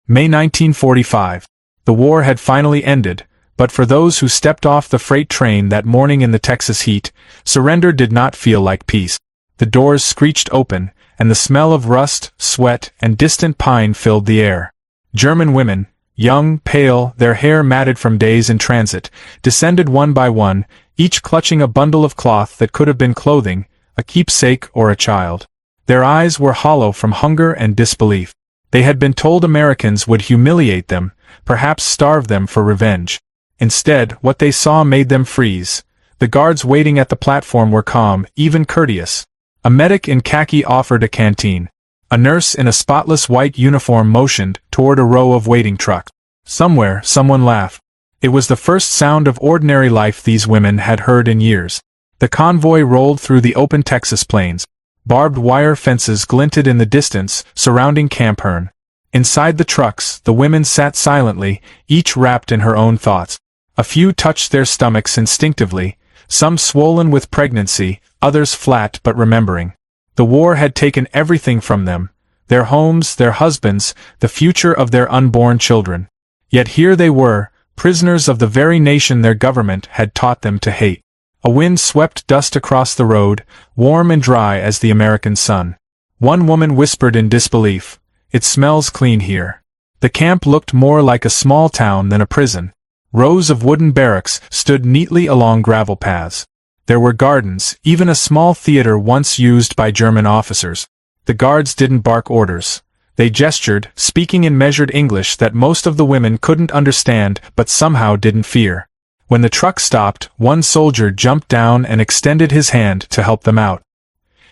May 1945. The war had finally ended, but for those who stepped off the freight train that morning in the Texas heat, surrender did not feel like peace. The doors screeched open, and the smell of rust, sweat, and distant pine filled the air. German women, young, pale, their hair matted from days in transit, descended one by one, each clutching a bundle of cloth that could have been clothing, a keepsake or a child. Their eyes were hollow from hunger and disbelief. They had been told Americans would humiliate them, perhaps starve them for revenge. Instead, what they saw made them freeze. The guards waiting at the platform were calm, even courteous. A medic in khaki offered a canteen. A nurse in a spotless white uniform motioned toward a row of waiting trucks. Somewhere, someone laughed. It was the first sound of ordinary life these women had heard in years. The convoy rolled through the open Texas plains. Barbed wire fences glinted in the distance, surrounding Camp Hearn. Inside the trucks, the women sat silently, each wrapped in her own thoughts. A few touched their stomachs instinctively, some swollen with pregnancy, others flat but remembering. The war had taken everything from them, their homes, their husbands, the future of their unborn children. Yet here they were, prisoners of the very nation their government had taught them to hate. A wind swept dust across the road, warm and dry as the American sun. One woman whispered in disbelief, "It smells clean here." The camp looked more like a small town than a prison. Rows of wooden barracks stood neatly along gravel paths. There were gardens, even a small theater once used by German officers. The guards didn't bark orders. They gestured, speaking in measured English that most of the women couldn't understand but somehow didn't fear. When the truck stopped, one soldier jumped down and extended his hand to help them out.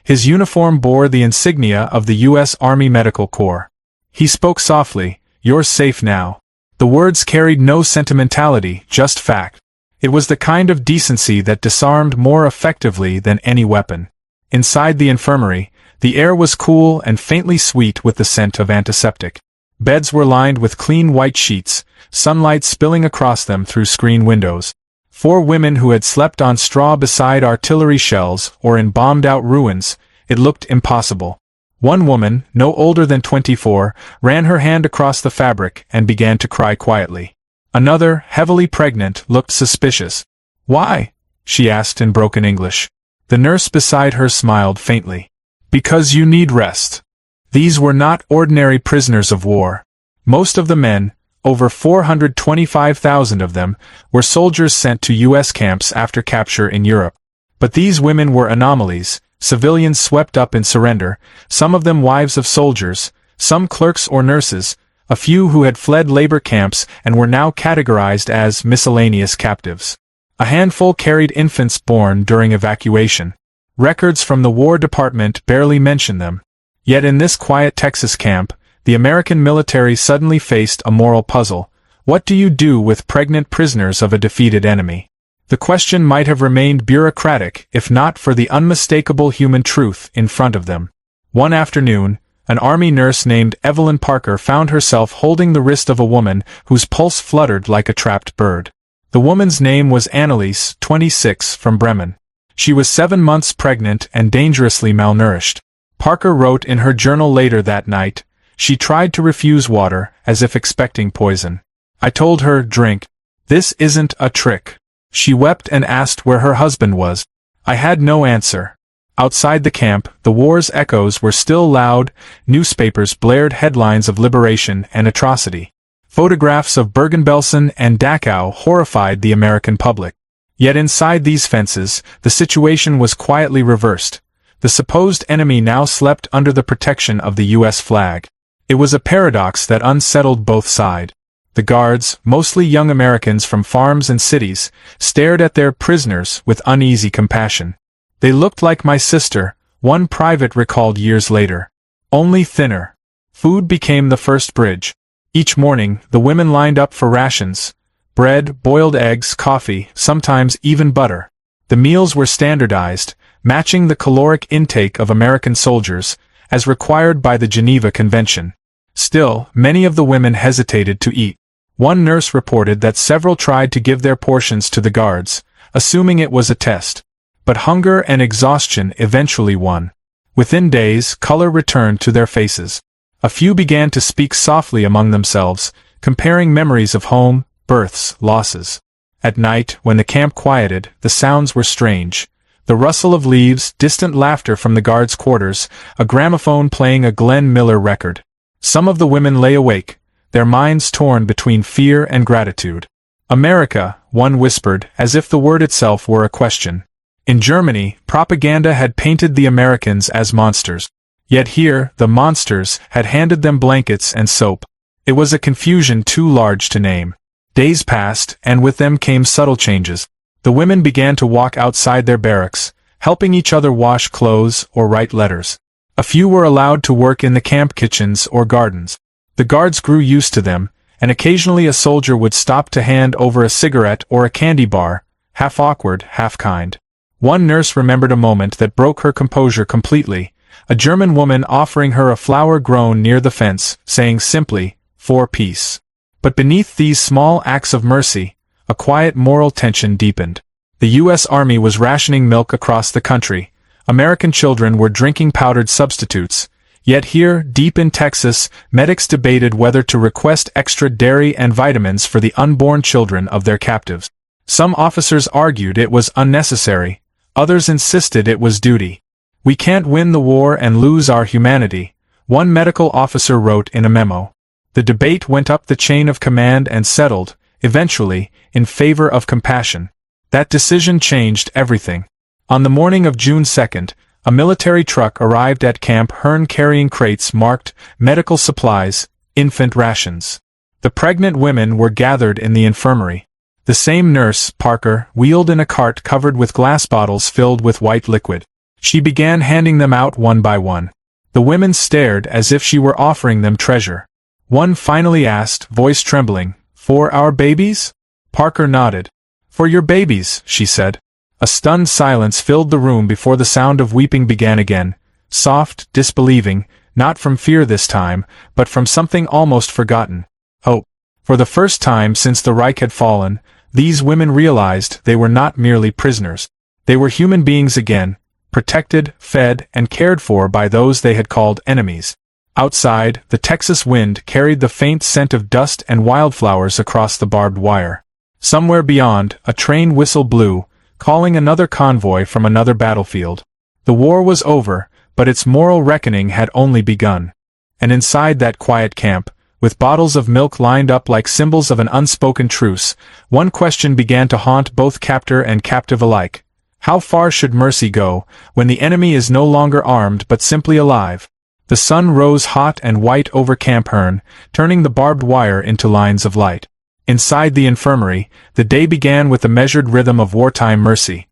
His uniform bore the insignia of the U.S. Army Medical Corps. He spoke softly, "You're safe now." The words carried no sentimentality, just fact. It was the kind of decency that disarmed more effectively than any weapon. Inside the infirmary, the air was cool and faintly sweet with the scent of antiseptic. Beds were lined with clean white sheets, sunlight spilling across them through screen windows. 4 women who had slept on straw beside artillery shells or in bombed-out ruins, it looked impossible. One woman, no older than 24, ran her hand across the fabric and began to cry quietly. Another, heavily pregnant, looked suspicious. "Why?" she asked in broken English. The nurse beside her smiled faintly. "Because you need rest." These were not ordinary prisoners of war. Most of the men, over 425,000 of them, were soldiers sent to U.S. camps after capture in Europe. But these women were anomalies, civilians swept up in surrender, some of them wives of soldiers, some clerks or nurses, a few who had fled labor camps and were now categorized as miscellaneous captives. A handful carried infants born during evacuation. Records from the War Department barely mention them. Yet in this quiet Texas camp, the American military suddenly faced a moral puzzle. What do you do with pregnant prisoners of a defeated enemy? The question might have remained bureaucratic if not for the unmistakable human truth in front of them. One afternoon, an Army nurse named Evelyn Parker found herself holding the wrist of a woman whose pulse fluttered like a trapped bird. The woman's name was Annalise, 26, from Bremen. She was 7 months pregnant and dangerously malnourished. Parker wrote in her journal later that night, "She tried to refuse water, as if expecting poison. I told her, drink. This isn't a trick." She wept and asked where her husband was. I had no answer. Outside the camp, the war's echoes were still loud, newspapers blared headlines of liberation and atrocity. Photographs of Bergen-Belsen and Dachau horrified the American public. Yet inside these fences, the situation was quietly reversed. The supposed enemy now slept under the protection of the U.S. flag. It was a paradox that unsettled both sides. The guards, mostly young Americans from farms and cities, stared at their prisoners with uneasy compassion. "They looked like my sister," one private recalled years later. "Only thinner." Food became the first bridge. Each morning, the women lined up for rations. Bread, boiled eggs, coffee, sometimes even butter. The meals were standardized, matching the caloric intake of American soldiers, as required by the Geneva Convention. Still, many of the women hesitated to eat. One nurse reported that several tried to give their portions to the guards, assuming it was a test. But hunger and exhaustion eventually won. Within days, color returned to their faces. A few began to speak softly among themselves, comparing memories of home, births, losses. At night, when the camp quieted, the sounds were strange. The rustle of leaves, distant laughter from the guards' quarters, a gramophone playing a Glenn Miller record. Some of the women lay awake, their minds torn between fear and gratitude. America, one whispered, as if the word itself were a question. In Germany, propaganda had painted the Americans as monsters. Yet here, the monsters had handed them blankets and soap. It was a confusion too large to name. Days passed, and with them came subtle changes. The women began to walk outside their barracks, helping each other wash clothes or write letters. A few were allowed to work in the camp kitchens or gardens. The guards grew used to them, and occasionally a soldier would stop to hand over a cigarette or a candy bar, half awkward, half kind. One nurse remembered a moment that broke her composure completely, a German woman offering her a flower grown near the fence, saying simply, "For peace." But beneath these small acts of mercy, a quiet moral tension deepened. The U.S. Army was rationing milk across the country. American children were drinking powdered substitutes. Yet here, deep in Texas, medics debated whether to request extra dairy and vitamins for the unborn children of their captives. Some officers argued it was unnecessary. Others insisted it was duty. "We can't win the war and lose our humanity," one medical officer wrote in a memo. The debate went up the chain of command and settled, eventually, in favor of compassion. That decision changed everything. On the morning of June 2nd, a military truck arrived at Camp Hearn carrying crates marked medical supplies, infant rations. The pregnant women were gathered in the infirmary. The same nurse, Parker, wheeled in a cart covered with glass bottles filled with white liquid. She began handing them out one by one. The women stared as if she were offering them treasure. One finally asked, voice trembling, "For our babies?" Parker nodded. "For your babies," she said. A stunned silence filled the room before the sound of weeping began again, soft, disbelieving, not from fear this time, but from something almost forgotten. Hope. For the first time since the Reich had fallen, these women realized they were not merely prisoners. They were human beings again, protected, fed, and cared for by those they had called enemies. Outside, the Texas wind carried the faint scent of dust and wildflowers across the barbed wire. Somewhere beyond, a train whistle blew, calling another convoy from another battlefield. The war was over, but its moral reckoning had only begun. And inside that quiet camp, with bottles of milk lined up like symbols of an unspoken truce, one question began to haunt both captor and captive alike. How far should mercy go, when the enemy is no longer armed but simply alive? The sun rose hot and white over Camp Hearn, turning the barbed wire into lines of light. Inside the infirmary, the day began with the measured rhythm of wartime mercy.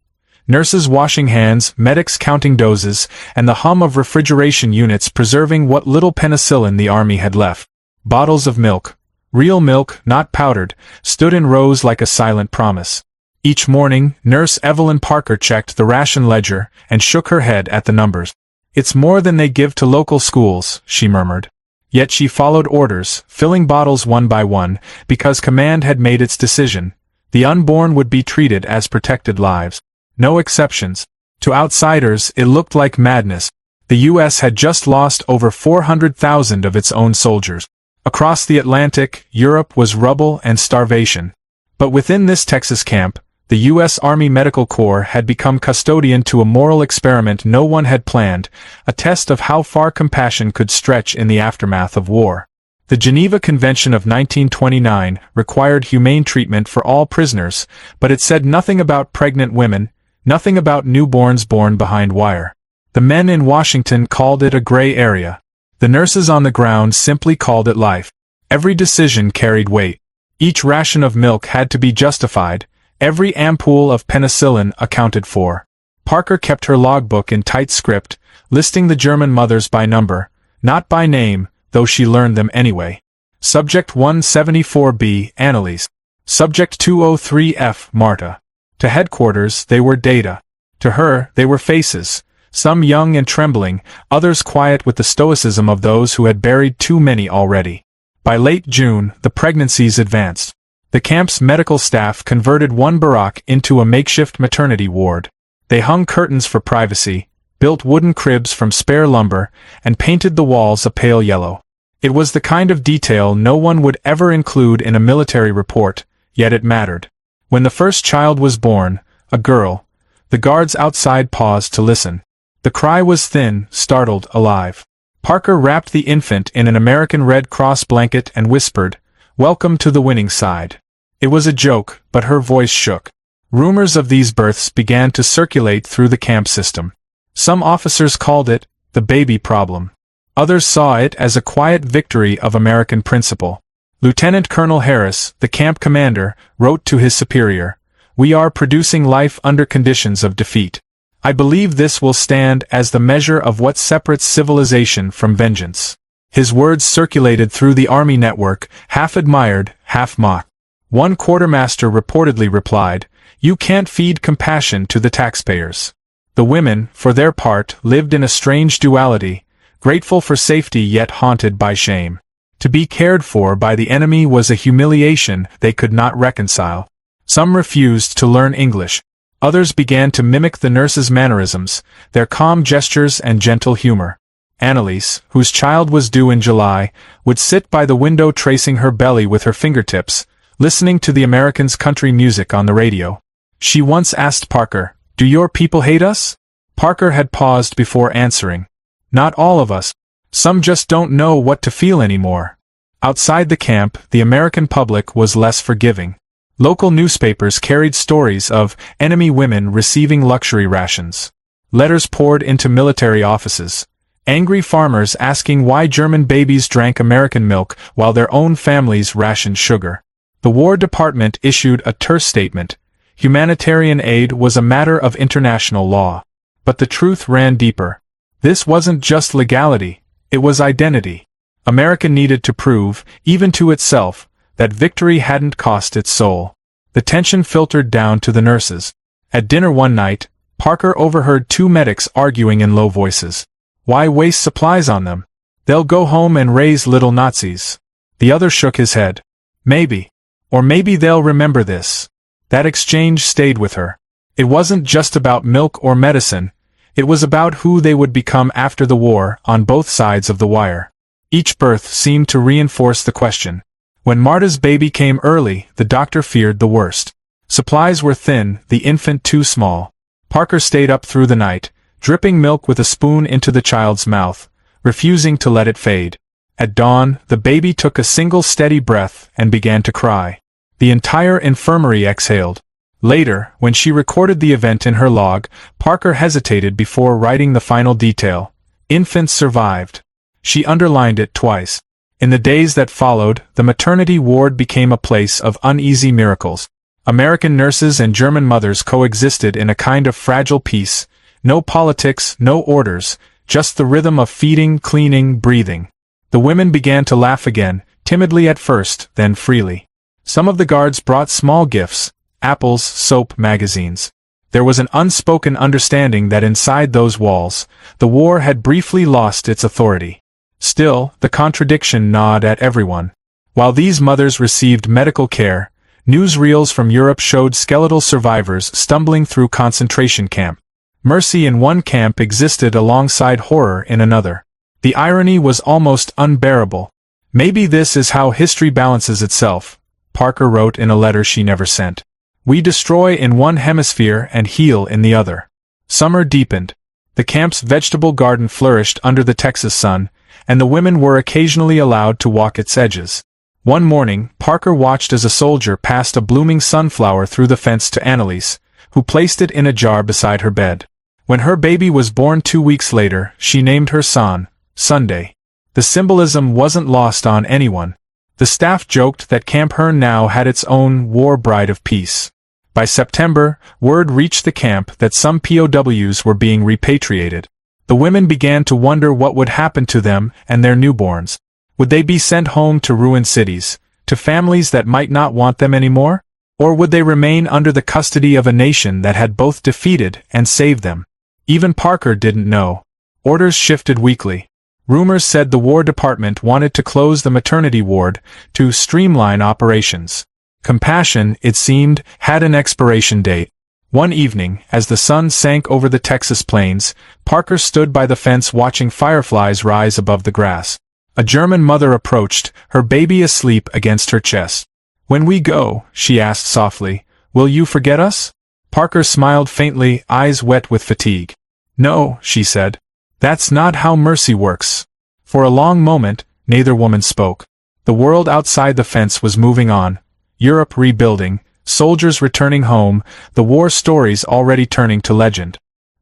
Nurses washing hands, medics counting doses, and the hum of refrigeration units preserving what little penicillin the army had left. Bottles of milk, real milk, not powdered, stood in rows like a silent promise. Each morning, Nurse Evelyn Parker checked the ration ledger and shook her head at the numbers. "It's more than they give to local schools," she murmured. Yet she followed orders, filling bottles one by one, because command had made its decision. The unborn would be treated as protected lives. No exceptions. To outsiders, it looked like madness. The U.S. had just lost over 400,000 of its own soldiers. Across the Atlantic, Europe was rubble and starvation. But within this Texas camp, the U.S. Army Medical Corps had become custodian to a moral experiment no one had planned, a test of how far compassion could stretch in the aftermath of war. The Geneva Convention of 1929 required humane treatment for all prisoners, but it said nothing about pregnant women, nothing about newborns born behind wire. The men in Washington called it a gray area. The nurses on the ground simply called it life. Every decision carried weight. Each ration of milk had to be justified. Every ampoule of penicillin accounted for. Parker kept her logbook in tight script, listing the German mothers by number, not by name, though she learned them anyway. Subject 174B, Annalise. Subject 203F, Marta. To headquarters, they were data. To her, they were faces, some young and trembling, others quiet with the stoicism of those who had buried too many already. By late June, the pregnancies advanced. The camp's medical staff converted one barrack into a makeshift maternity ward. They hung curtains for privacy, built wooden cribs from spare lumber, and painted the walls a pale yellow. It was the kind of detail no one would ever include in a military report, yet it mattered. When the first child was born, a girl, the guards outside paused to listen. The cry was thin, startled, alive. Parker wrapped the infant in an American Red Cross blanket and whispered, "Welcome to the winning side." It was a joke, but her voice shook. Rumors of these births began to circulate through the camp system. Some officers called it the baby problem. Others saw it as a quiet victory of American principle. Lieutenant Colonel Harris, the camp commander, wrote to his superior, "We are producing life under conditions of defeat. I believe this will stand as the measure of what separates civilization from vengeance." His words circulated through the Army network, half admired, half mocked. One quartermaster reportedly replied, "You can't feed compassion to the taxpayers." The women, for their part, lived in a strange duality, grateful for safety yet haunted by shame. To be cared for by the enemy was a humiliation they could not reconcile. Some refused to learn English. Others began to mimic the nurses' mannerisms, their calm gestures and gentle humor. Annalise, whose child was due in July, would sit by the window tracing her belly with her fingertips, listening to the Americans' country music on the radio. She once asked Parker, "Do your people hate us?" Parker had paused before answering. "Not all of us. Some just don't know what to feel anymore." Outside the camp, the American public was less forgiving. Local newspapers carried stories of enemy women receiving luxury rations. Letters poured into military offices. Angry farmers asking why German babies drank American milk while their own families rationed sugar. The War Department issued a terse statement. Humanitarian aid was a matter of international law. But the truth ran deeper. This wasn't just legality, it was identity. America needed to prove, even to itself, that victory hadn't cost its soul. The tension filtered down to the nurses. At dinner one night, Parker overheard two medics arguing in low voices. "Why waste supplies on them? They'll go home and raise little Nazis." The other shook his head. "Maybe. Or maybe they'll remember this." That exchange stayed with her. It wasn't just about milk or medicine, it was about who they would become after the war, on both sides of the wire. Each birth seemed to reinforce the question. When Marta's baby came early, the doctor feared the worst. Supplies were thin, the infant too small. Parker stayed up through the night, dripping milk with a spoon into the child's mouth, refusing to let it fade. At dawn, the baby took a single steady breath and began to cry. The entire infirmary exhaled. Later, when she recorded the event in her log, Parker hesitated before writing the final detail. "Infants survived." She underlined it twice. In the days that followed, the maternity ward became a place of uneasy miracles. American nurses and German mothers coexisted in a kind of fragile peace. No politics, no orders, just the rhythm of feeding, cleaning, breathing. The women began to laugh again, timidly at first, then freely. Some of the guards brought small gifts, apples, soap, magazines. There was an unspoken understanding that inside those walls, the war had briefly lost its authority. Still, the contradiction gnawed at everyone. While these mothers received medical care, newsreels from Europe showed skeletal survivors stumbling through concentration camp. Mercy in one camp existed alongside horror in another. The irony was almost unbearable. "Maybe this is how history balances itself," Parker wrote in a letter she never sent. "We destroy in one hemisphere and heal in the other." Summer deepened. The camp's vegetable garden flourished under the Texas sun, and the women were occasionally allowed to walk its edges. One morning, Parker watched as a soldier passed a blooming sunflower through the fence to Annalise, who placed it in a jar beside her bed. When her baby was born 2 weeks later, she named her son, Sunday. The symbolism wasn't lost on anyone. The staff joked that Camp Hearn now had its own war bride of peace. By September, word reached the camp that some POWs were being repatriated. The women began to wonder what would happen to them and their newborns. Would they be sent home to ruined cities, to families that might not want them anymore? Or would they remain under the custody of a nation that had both defeated and saved them? Even Parker didn't know. Orders shifted weekly. Rumors said the War Department wanted to close the maternity ward to streamline operations. Compassion, it seemed, had an expiration date. One evening, as the sun sank over the Texas plains, Parker stood by the fence watching fireflies rise above the grass. A German mother approached, her baby asleep against her chest. "When we go," she asked softly, "will you forget us?" Parker smiled faintly, eyes wet with fatigue. "No," she said. "That's not how mercy works." For a long moment, neither woman spoke. The world outside the fence was moving on. Europe rebuilding, soldiers returning home, the war stories already turning to legend.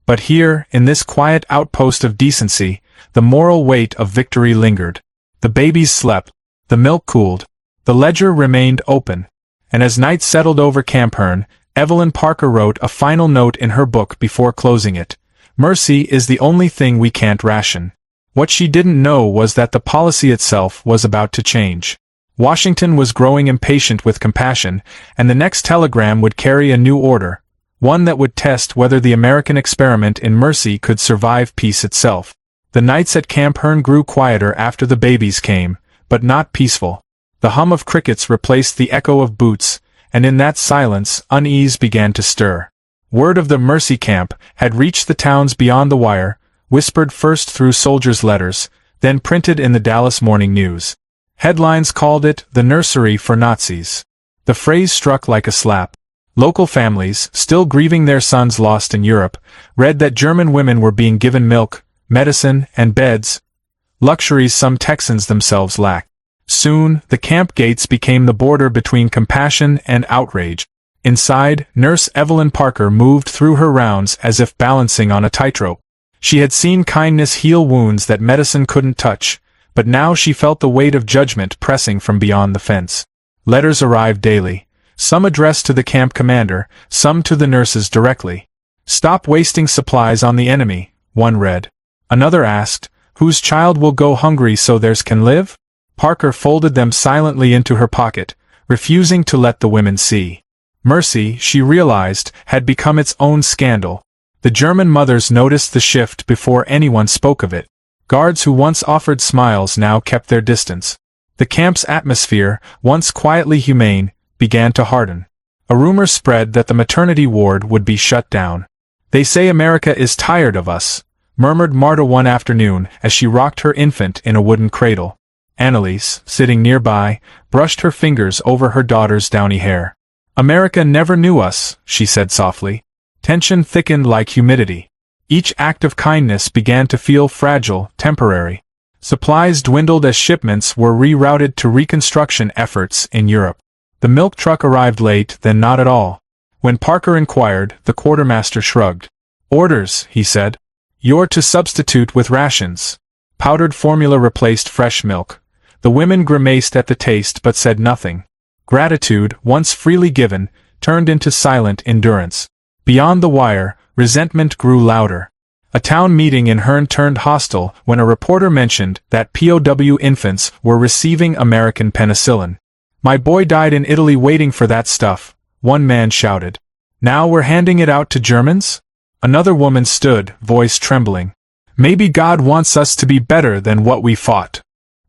But here, in this quiet outpost of decency, the moral weight of victory lingered. The babies slept. The milk cooled. The ledger remained open. And as night settled over Camp Hearn, Evelyn Parker wrote a final note in her book before closing it. "Mercy is the only thing we can't ration." What she didn't know was that the policy itself was about to change. Washington was growing impatient with compassion, and the next telegram would carry a new order, one that would test whether the American experiment in mercy could survive peace itself. The nights at Camp Hearn grew quieter after the babies came, but not peaceful. The hum of crickets replaced the echo of boots, and in that silence unease began to stir. Word of the mercy camp had reached the towns beyond the wire, whispered first through soldiers' letters, then printed in the Dallas Morning News. Headlines called it the nursery for Nazis. The phrase struck like a slap. Local families, still grieving their sons lost in Europe, read that German women were being given milk, medicine, and beds, luxuries some Texans themselves lacked. Soon, the camp gates became the border between compassion and outrage. Inside, Nurse Evelyn Parker moved through her rounds as if balancing on a tightrope. She had seen kindness heal wounds that medicine couldn't touch, but now she felt the weight of judgment pressing from beyond the fence. Letters arrived daily, some addressed to the camp commander, some to the nurses directly. "Stop wasting supplies on the enemy," one read. Another asked, "Whose child will go hungry so theirs can live?" Parker folded them silently into her pocket, refusing to let the women see. Mercy, she realized, had become its own scandal. The German mothers noticed the shift before anyone spoke of it. Guards who once offered smiles now kept their distance. The camp's atmosphere, once quietly humane, began to harden. A rumor spread that the maternity ward would be shut down. "They say America is tired of us," murmured Marta one afternoon as she rocked her infant in a wooden cradle. Annalise, sitting nearby, brushed her fingers over her daughter's downy hair. "America never knew us," she said softly. Tension thickened like humidity. Each act of kindness began to feel fragile, temporary. Supplies dwindled as shipments were rerouted to reconstruction efforts in Europe. The milk truck arrived late, then not at all. When Parker inquired, the quartermaster shrugged. "Orders," he said. "You're to substitute with rations." Powdered formula replaced fresh milk. The women grimaced at the taste but said nothing. Gratitude, once freely given, turned into silent endurance. Beyond the wire, resentment grew louder. A town meeting in Hearn turned hostile when a reporter mentioned that POW infants were receiving American penicillin. "My boy died in Italy waiting for that stuff," one man shouted. "Now we're handing it out to Germans?" Another woman stood, voice trembling. "Maybe God wants us to be better than what we fought."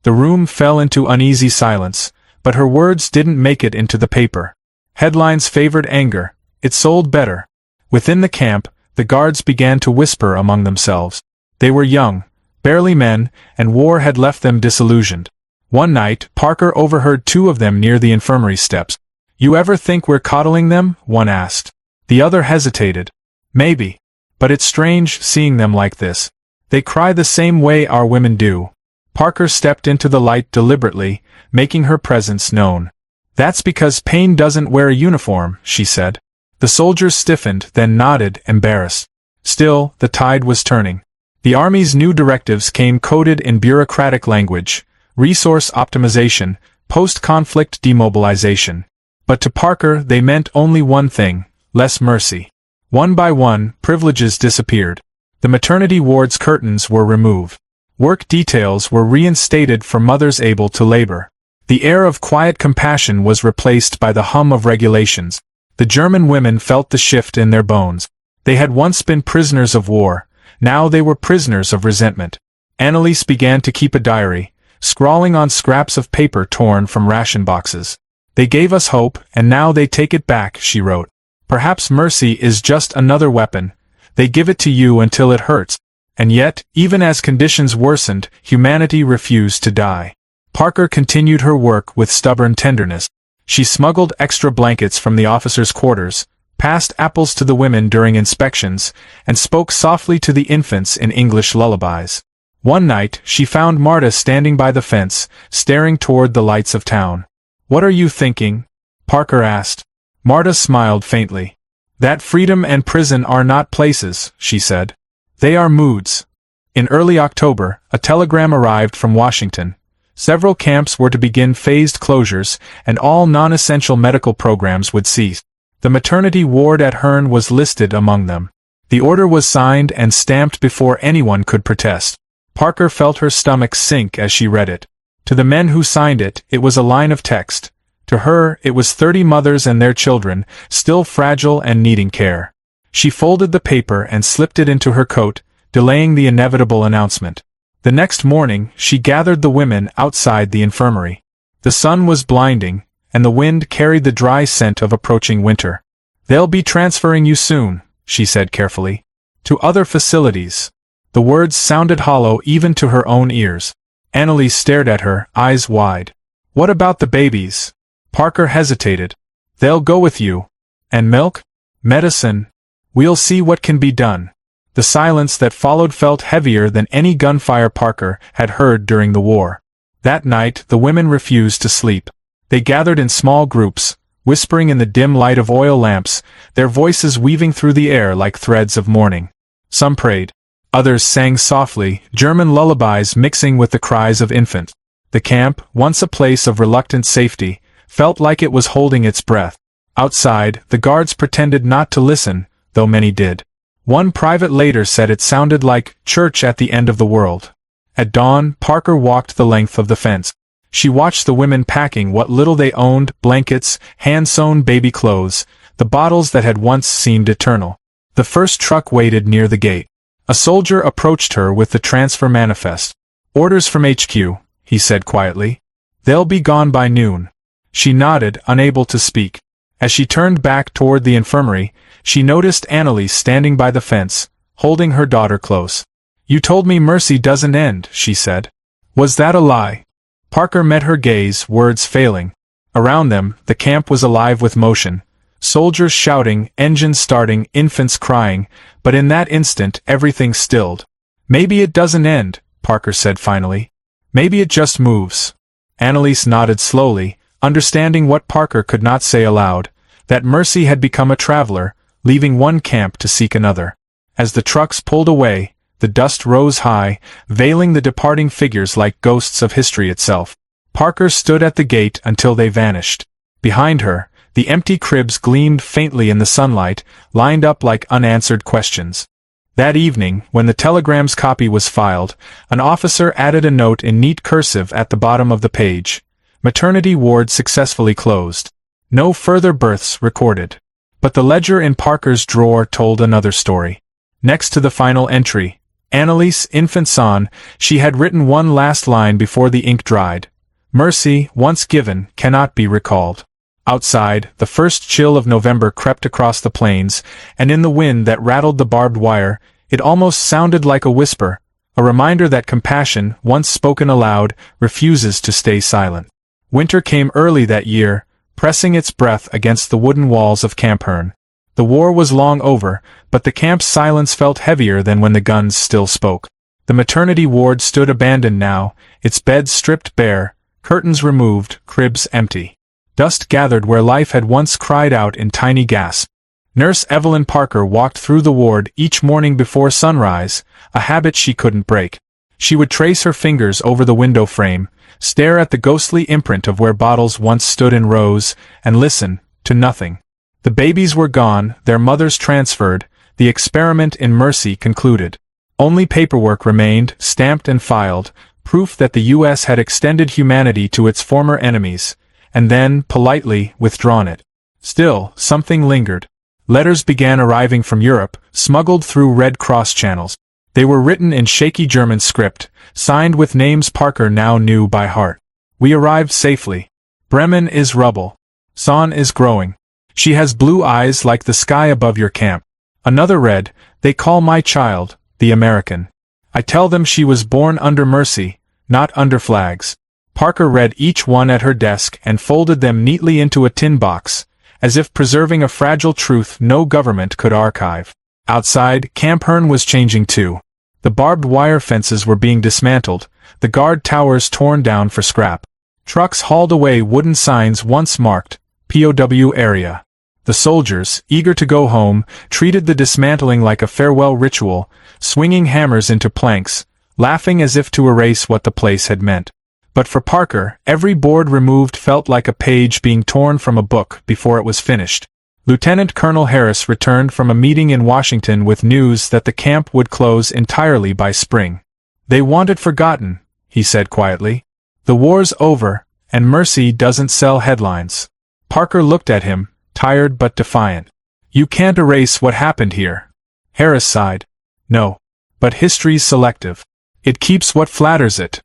The room fell into uneasy silence, but her words didn't make it into the paper. Headlines favored anger. It sold better. Within the camp, the guards began to whisper among themselves. They were young, barely men, and war had left them disillusioned. One night, Parker overheard two of them near the infirmary steps. "You ever think we're coddling them?" one asked. The other hesitated. "Maybe. But it's strange seeing them like this. They cry the same way our women do." Parker stepped into the light deliberately, making her presence known. "That's because pain doesn't wear a uniform," she said. The soldiers stiffened, then nodded, embarrassed. Still, the tide was turning. The Army's new directives came coded in bureaucratic language: resource optimization, post-conflict demobilization. But to Parker they meant only one thing: less mercy. One by one, privileges disappeared. The maternity ward's curtains were removed. Work details were reinstated for mothers able to labor. The air of quiet compassion was replaced by the hum of regulations. The German women felt the shift in their bones. They had once been prisoners of war, now they were prisoners of resentment. Annalise began to keep a diary, scrawling on scraps of paper torn from ration boxes. "They gave us hope, and now they take it back," she wrote. "Perhaps mercy is just another weapon. They give it to you until it hurts. And yet, even as conditions worsened, humanity refused to die. Parker continued her work with stubborn tenderness. She smuggled extra blankets from the officers' quarters, passed apples to the women during inspections, and spoke softly to the infants in English lullabies. One night, she found Marta standing by the fence, staring toward the lights of town. "What are you thinking?" Parker asked. Marta smiled faintly. "That freedom and prison are not places," she said. "They are moods." In early October, a telegram arrived from Washington. Several camps were to begin phased closures, and all non-essential medical programs would cease. The maternity ward at Hearn was listed among them. The order was signed and stamped before anyone could protest. Parker felt her stomach sink as she read it. To the men who signed it, it was a line of text. To her, it was 30 mothers and their children, still fragile and needing care. She folded the paper and slipped it into her coat, delaying the inevitable announcement. The next morning, she gathered the women outside the infirmary. The sun was blinding, and the wind carried the dry scent of approaching winter. "They'll be transferring you soon," she said carefully. "To other facilities." The words sounded hollow even to her own ears. Annalise stared at her, eyes wide. "What about the babies?" Parker hesitated. "They'll go with you. And milk? Medicine? We'll see what can be done." The silence that followed felt heavier than any gunfire Parker had heard during the war. That night, the women refused to sleep. They gathered in small groups, whispering in the dim light of oil lamps, their voices weaving through the air like threads of mourning. Some prayed. Others sang softly, German lullabies mixing with the cries of infants. The camp, once a place of reluctant safety, felt like it was holding its breath. Outside, the guards pretended not to listen, though many did. One private later said it sounded like church at the end of the world. At dawn, Parker walked the length of the fence. She watched the women packing what little they owned, blankets, hand-sewn baby clothes, the bottles that had once seemed eternal. The first truck waited near the gate. A soldier approached her with the transfer manifest. "Orders from HQ," he said quietly. "They'll be gone by noon." She nodded, unable to speak. As she turned back toward the infirmary, she noticed Annalise standing by the fence, holding her daughter close. "You told me mercy doesn't end," she said. "Was that a lie?" Parker met her gaze, words failing. Around them, the camp was alive with motion. Soldiers shouting, engines starting, infants crying, but in that instant everything stilled. "Maybe it doesn't end," Parker said finally. "Maybe it just moves." Annalise nodded slowly, understanding what Parker could not say aloud, that mercy had become a traveler, leaving one camp to seek another. As the trucks pulled away, the dust rose high, veiling the departing figures like ghosts of history itself. Parker stood at the gate until they vanished. Behind her, the empty cribs gleamed faintly in the sunlight, lined up like unanswered questions. That evening, when the telegram's copy was filed, an officer added a note in neat cursive at the bottom of the page. Maternity ward successfully closed. No further births recorded. But the ledger in Parker's drawer told another story. Next to the final entry, Annalise, infant son, she had written one last line before the ink dried. "Mercy, once given, cannot be recalled." Outside, the first chill of November crept across the plains, and in the wind that rattled the barbed wire, it almost sounded like a whisper, a reminder that compassion, once spoken aloud, refuses to stay silent. Winter came early that year, pressing its breath against the wooden walls of Camp Hearn. The war was long over, but the camp's silence felt heavier than when the guns still spoke. The maternity ward stood abandoned now, its beds stripped bare, curtains removed, cribs empty. Dust gathered where life had once cried out in tiny gasps. Nurse Evelyn Parker walked through the ward each morning before sunrise, a habit she couldn't break. She would trace her fingers over the window frame, stare at the ghostly imprint of where bottles once stood in rows, and listen to nothing. The babies were gone, their mothers transferred, the experiment in mercy concluded. Only paperwork remained, stamped and filed, proof that the U.S. had extended humanity to its former enemies, and then, politely, withdrawn it. Still, something lingered. Letters began arriving from Europe, smuggled through Red Cross channels. They were written in shaky German script, signed with names Parker now knew by heart. "We arrived safely. Bremen is rubble. Son is growing. She has blue eyes like the sky above your camp." Another read, "They call my child, the American. I tell them she was born under mercy, not under flags. Parker read each one at her desk and folded them neatly into a tin box, as if preserving a fragile truth no government could archive. Outside, Camp Hearn was changing too. The barbed wire fences were being dismantled, the guard towers torn down for scrap. Trucks hauled away wooden signs once marked, POW area. The soldiers, eager to go home, treated the dismantling like a farewell ritual, swinging hammers into planks, laughing as if to erase what the place had meant. But for Parker, every board removed felt like a page being torn from a book before it was finished. Lieutenant Colonel Harris returned from a meeting in Washington with news that the camp would close entirely by spring. "They want it forgotten," he said quietly. "The war's over, and mercy doesn't sell headlines." Parker looked at him, tired but defiant. "You can't erase what happened here." Harris sighed. "No. But history's selective. It keeps what flatters it."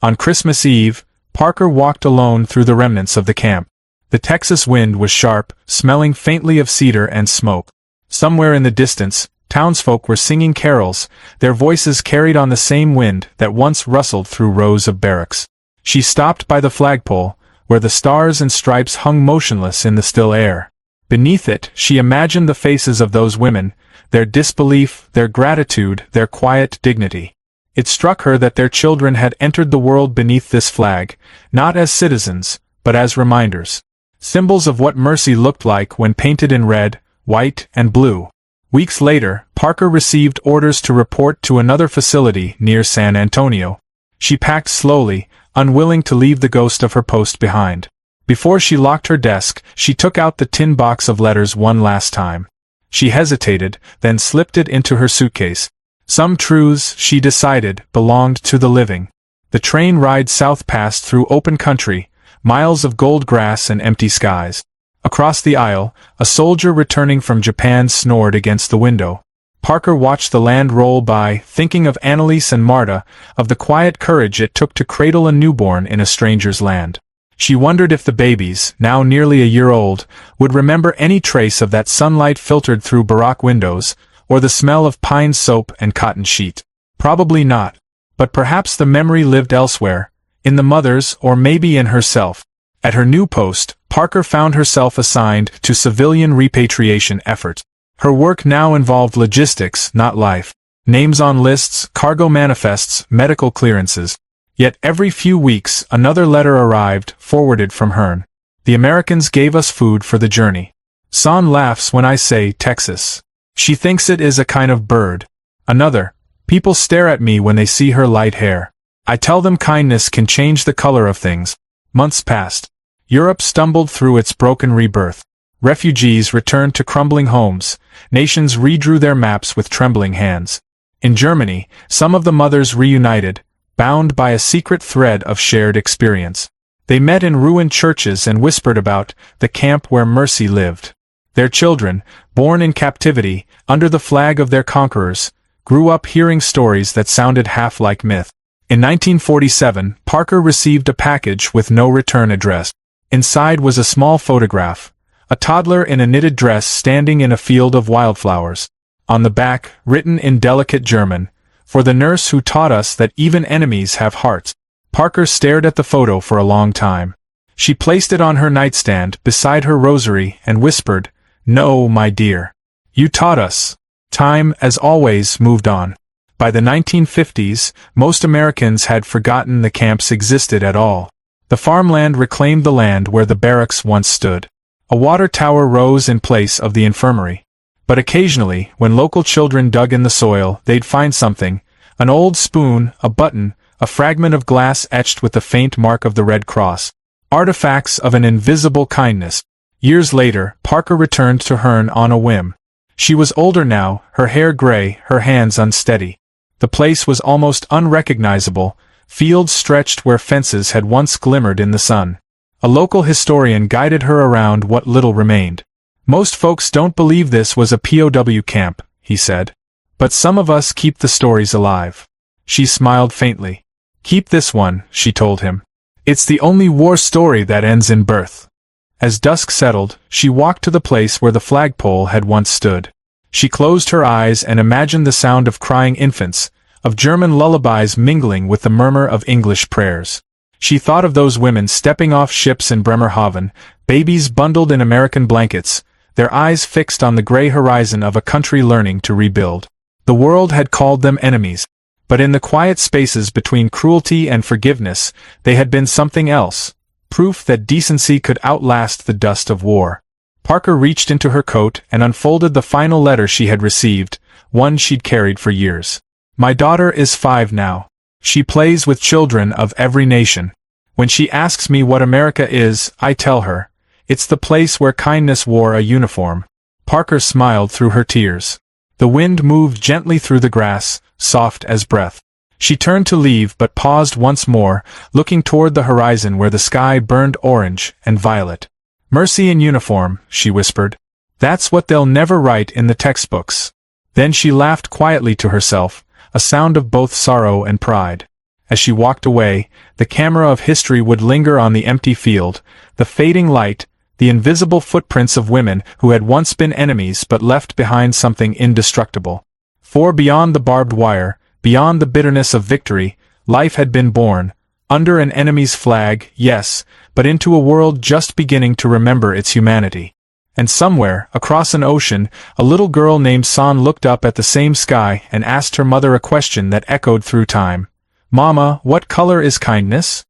On Christmas Eve, Parker walked alone through the remnants of the camp. The Texas wind was sharp, smelling faintly of cedar and smoke. Somewhere in the distance, townsfolk were singing carols, their voices carried on the same wind that once rustled through rows of barracks. She stopped by the flagpole, where the stars and stripes hung motionless in the still air. Beneath it, she imagined the faces of those women, their disbelief, their gratitude, their quiet dignity. It struck her that their children had entered the world beneath this flag, not as citizens, but as reminders. Symbols of what mercy looked like when painted in red, white, and blue. Weeks later, Parker received orders to report to another facility near San Antonio. She packed slowly, unwilling to leave the ghost of her post behind. Before she locked her desk, she took out the tin box of letters one last time. She hesitated, then slipped it into her suitcase. Some truths, she decided, belonged to the living. The train ride south passed through open country, miles of gold grass and empty skies. Across the aisle, a soldier returning from Japan snored against the window. Parker watched the land roll by, thinking of Annalise and Marta, of the quiet courage it took to cradle a newborn in a stranger's land. She wondered if the babies, now nearly a year old, would remember any trace of that sunlight filtered through Baroque windows, or the smell of pine soap and cotton sheet. Probably not. But perhaps the memory lived elsewhere, in the mothers or maybe in herself. At her new post, Parker found herself assigned to civilian repatriation efforts. Her work now involved logistics, not life. Names on lists, cargo manifests, medical clearances. Yet every few weeks another letter arrived, forwarded from Hearn. "The Americans gave us food for the journey. Son laughs when I say Texas. She thinks it is a kind of bird." Another, "People stare at me when they see her light hair. I tell them kindness can change the color of things." Months passed. Europe stumbled through its broken rebirth. Refugees returned to crumbling homes, nations redrew their maps with trembling hands. In Germany, some of the mothers reunited, bound by a secret thread of shared experience. They met in ruined churches and whispered about the camp where mercy lived. Their children, born in captivity, under the flag of their conquerors, grew up hearing stories that sounded half like myth. In 1947, Parker received a package with no return address. Inside was a small photograph, a toddler in a knitted dress standing in a field of wildflowers. On the back, written in delicate German, "For the nurse who taught us that even enemies have hearts." Parker stared at the photo for a long time. She placed it on her nightstand beside her rosary and whispered, "No, my dear. You taught us." Time, as always, moved on. By the 1950s, most Americans had forgotten the camps existed at all. The farmland reclaimed the land where the barracks once stood. A water tower rose in place of the infirmary. But occasionally, when local children dug in the soil, they'd find something: an old spoon, a button, a fragment of glass etched with the faint mark of the Red Cross. Artifacts of an invisible kindness. Years later, Parker returned to Hearn on a whim. She was older now, her hair gray, her hands unsteady. The place was almost unrecognizable, fields stretched where fences had once glimmered in the sun. A local historian guided her around what little remained. "Most folks don't believe this was a POW camp," he said. "But some of us keep the stories alive." She smiled faintly. "Keep this one," she told him. "It's the only war story that ends in birth." As dusk settled, she walked to the place where the flagpole had once stood. She closed her eyes and imagined the sound of crying infants, of German lullabies mingling with the murmur of English prayers. She thought of those women stepping off ships in Bremerhaven, babies bundled in American blankets, their eyes fixed on the gray horizon of a country learning to rebuild. The world had called them enemies, but in the quiet spaces between cruelty and forgiveness, they had been something else, proof that decency could outlast the dust of war. Parker reached into her coat and unfolded the final letter she had received, one she'd carried for years. My daughter is 5 now. She plays with children of every nation. When she asks me what America is, I tell her, it's the place where kindness wore a uniform. Parker smiled through her tears. The wind moved gently through the grass, soft as breath. She turned to leave but paused once more, looking toward the horizon where the sky burned orange and violet. Mercy in uniform, she whispered. That's what they'll never write in the textbooks. Then she laughed quietly to herself, a sound of both sorrow and pride. As she walked away, the camera of history would linger on the empty field, the fading light, the invisible footprints of women who had once been enemies but left behind something indestructible. For beyond the barbed wire, beyond the bitterness of victory, life had been born, under an enemy's flag, yes, but into a world just beginning to remember its humanity. And somewhere, across an ocean, a little girl named San looked up at the same sky and asked her mother a question that echoed through time. Mama, what color is kindness?